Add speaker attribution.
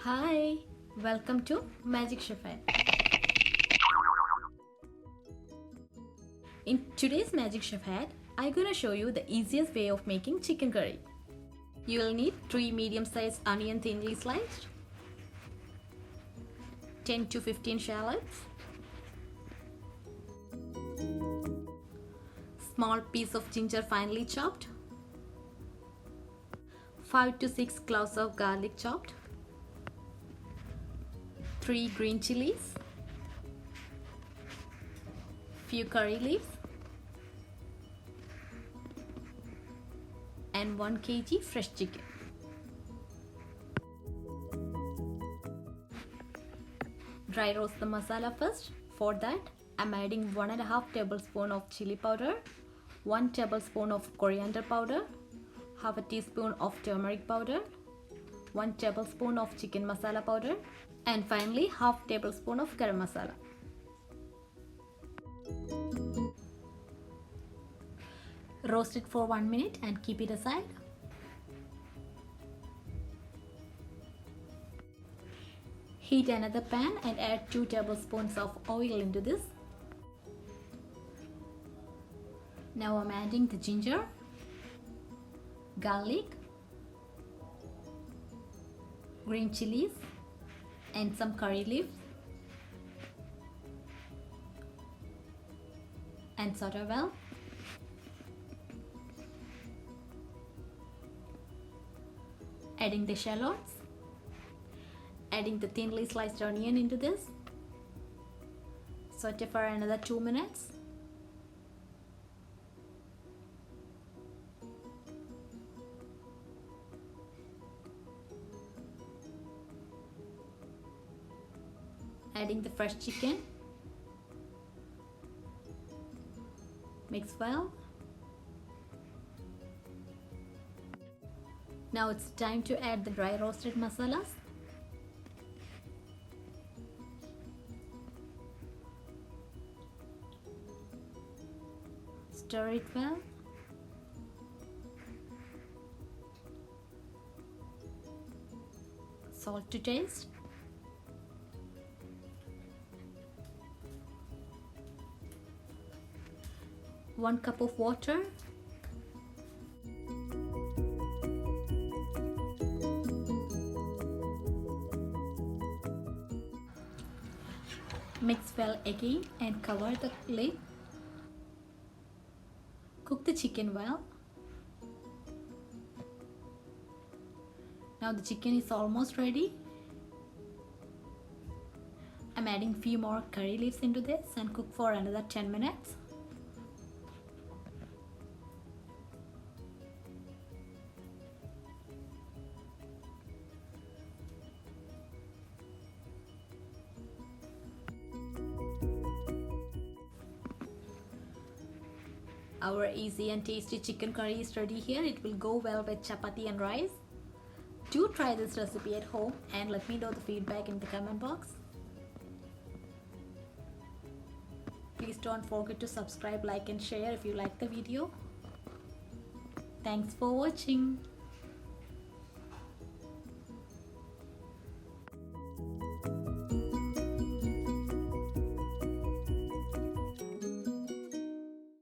Speaker 1: Hi, welcome to Magic Chef. In today's Magic Chef Hat, I'm gonna show you the easiest way of making chicken curry. You will need 3 medium-sized onion thinly sliced, 10 to 15 shallots, small piece of ginger finely chopped, 5 to 6 cloves of garlic chopped, 3 green chilies, few curry leaves, and 1 kg fresh chicken. Dry roast the masala first. For that, I'm adding 1.5 tablespoon of chili powder, 1 tablespoon of coriander powder, half a teaspoon of turmeric powder, 1 tablespoon of chicken masala powder, and finally half tablespoon of garam masala. Roast it for 1 minute and keep it aside. Heat another pan and add 2 tablespoons of oil into this. Now I'm adding the ginger, garlic, green chilies, and some curry leaves, and saute well. Adding the shallots, adding the thinly sliced onion into this. Saute for another 2 minutes. Adding the fresh chicken. Mix well. Now it's time to add the dry roasted masalas. Stir it well. Salt to taste. One cup of water. Mix well again and cover the lid. Cook the chicken well. Now the chicken is almost ready. I'm adding few more curry leaves into this and cook for another 10 minutes. Our easy and tasty chicken curry is ready here. It will go well with chapati and rice. Do try this recipe at home and let me know the feedback in the comment box. Please don't forget to subscribe, like and share if you like the video. Thanks for watching.